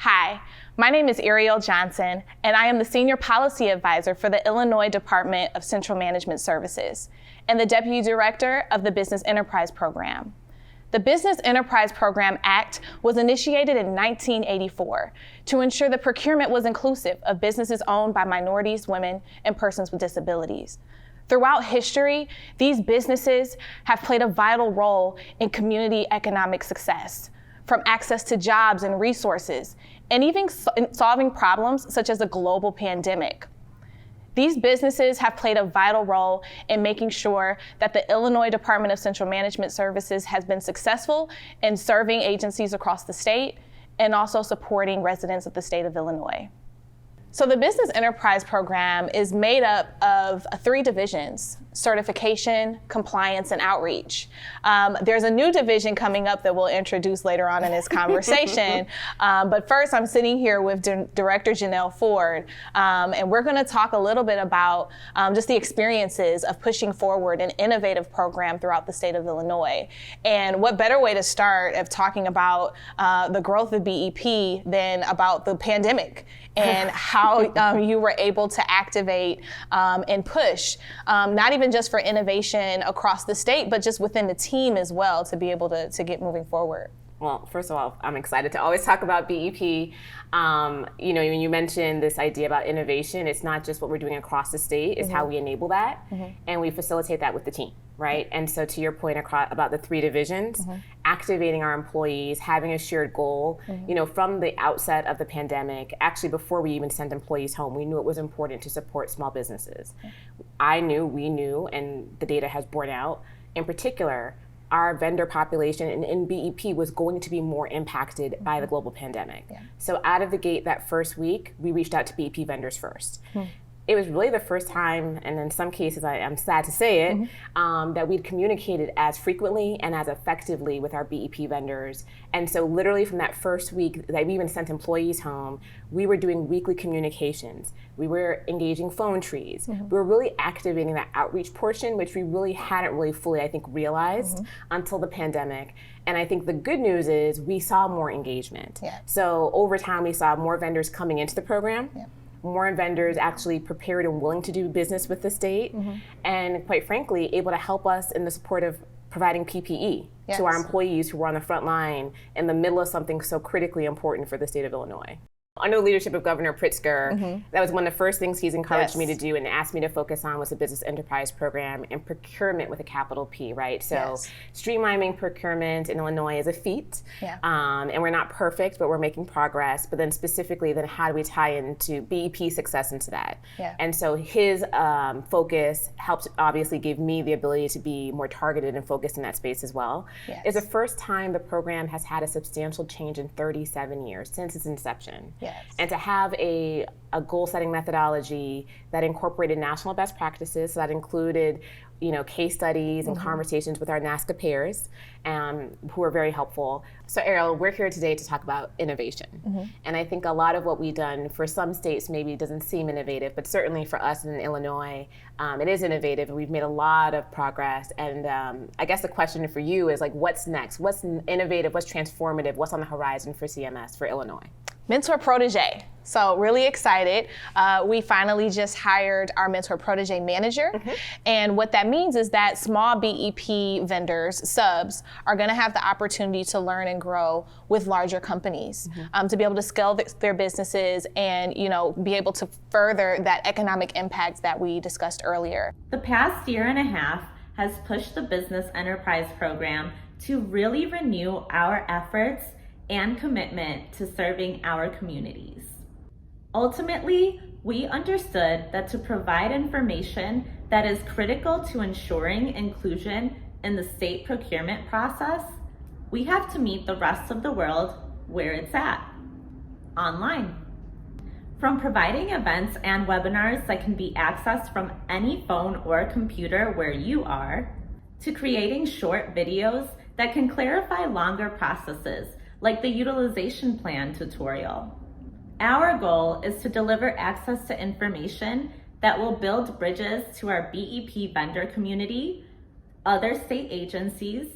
Hi, my name is Ariel Johnson, and I am the Senior Policy Advisor for the Illinois Department of Central Management Services and the Deputy Director of the Business Enterprise Program. The Business Enterprise Program Act was initiated in 1984 to ensure that procurement was inclusive of businesses owned by minorities, women, and persons with disabilities. Throughout history, these businesses have played a vital role in community economic success, from access to jobs and resources, and even solving problems such as a global pandemic. These businesses have played a vital role in making sure that the Illinois Department of Central Management Services has been successful in serving agencies across the state and also supporting residents of the state of Illinois. So the Business Enterprise Program is made up of 3 divisions: certification, compliance, and outreach. There's a new division coming up that we'll introduce later on in this conversation. But first, I'm sitting here with Director Janelle Ford, and we're going to talk a little bit about just the experiences of pushing forward an innovative program throughout the state of Illinois. And what better way to start of talking about the growth of BEP than about the pandemic and how you were able to activate and push, not even just for innovation across the state, but just within the team as well to be able to get moving forward. Well, first of all, I'm excited to always talk about BEP. You know, when you mentioned this idea about innovation, it's not just what we're doing across the state, it's how we enable that, and we facilitate that with the team, right? And so to your point about the 3 divisions, activating our employees, having a shared goal, you know, from the outset of the pandemic, actually before we even sent employees home, we knew it was important to support small businesses. We knew, and the data has borne out, in particular, our vendor population in BEP was going to be more impacted by the global pandemic. So out of the gate that first week, we reached out to BEP vendors first. It was really the first time, and in some cases, I'm sad to say it, that we'd communicated as frequently and as effectively with our BEP vendors. And so literally from that first week that we even sent employees home, we were doing weekly communications. We were engaging phone trees. We were really activating that outreach portion, which we really hadn't really fully, I think, realized until the pandemic. And I think the good news is we saw more engagement. So over time, we saw more vendors coming into the program. More vendors actually prepared and willing to do business with the state, and quite frankly, able to help us in the support of providing PPE to our employees who were on the front line in the middle of something so critically important for the state of Illinois. Under the leadership of Governor Pritzker, that was one of the first things he's encouraged me to do and asked me to focus on was the Business Enterprise Program and procurement with a capital P, right? So streamlining procurement in Illinois is a feat, and we're not perfect, but we're making progress. But then specifically, then how do we tie into BEP success into that? And so his focus helped obviously give me the ability to be more targeted and focused in that space as well. It's the first time the program has had a substantial change in 37 years since its inception. And to have a goal-setting methodology that incorporated national best practices, so that included, you know, case studies and conversations with our NASCA peers, who are very helpful. So Ariel, we're here today to talk about innovation. And I think a lot of what we've done for some states maybe doesn't seem innovative, but certainly for us in Illinois, it is innovative, and we've made a lot of progress. And I guess the question for you is like, what's next? What's innovative? What's transformative? What's on the horizon for CMS, for Illinois? Mentor Protege. So really excited. We finally just hired our Mentor Protege manager. And what that means is that small BEP vendors, subs, are gonna have the opportunity to learn and grow with larger companies, to be able to scale their businesses and, you know, be able to further that economic impact that we discussed earlier. The past year and a half has pushed the Business Enterprise Program to really renew our efforts and commitment to serving our communities. Ultimately, we understood that to provide information that is critical to ensuring inclusion in the state procurement process, we have to meet the rest of the world where it's at, online. From providing events and webinars that can be accessed from any phone or computer where you are, to creating short videos that can clarify longer processes like the utilization plan tutorial. Our goal is to deliver access to information that will build bridges to our BEP vendor community, other state agencies,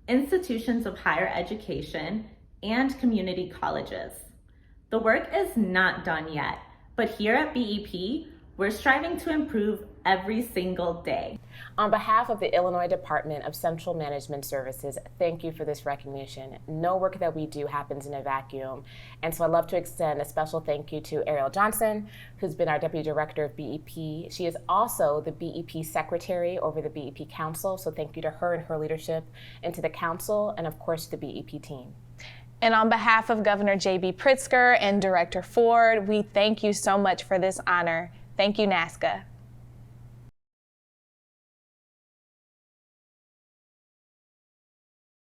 institutions of higher education, and community colleges. The work is not done yet, but here at BEP, we're striving to improve every single day. On behalf of the Illinois Department of Central Management Services, thank you for this recognition. No work that we do happens in a vacuum. And so I'd love to extend a special thank you to Ariel Johnson, who's been our Deputy Director of BEP. She is also the BEP Secretary over the BEP Council, so thank you to her and her leadership, and to the Council, and of course the BEP team. And on behalf of Governor J.B. Pritzker and Director Ford, we thank you so much for this honor. Thank you, NASCA.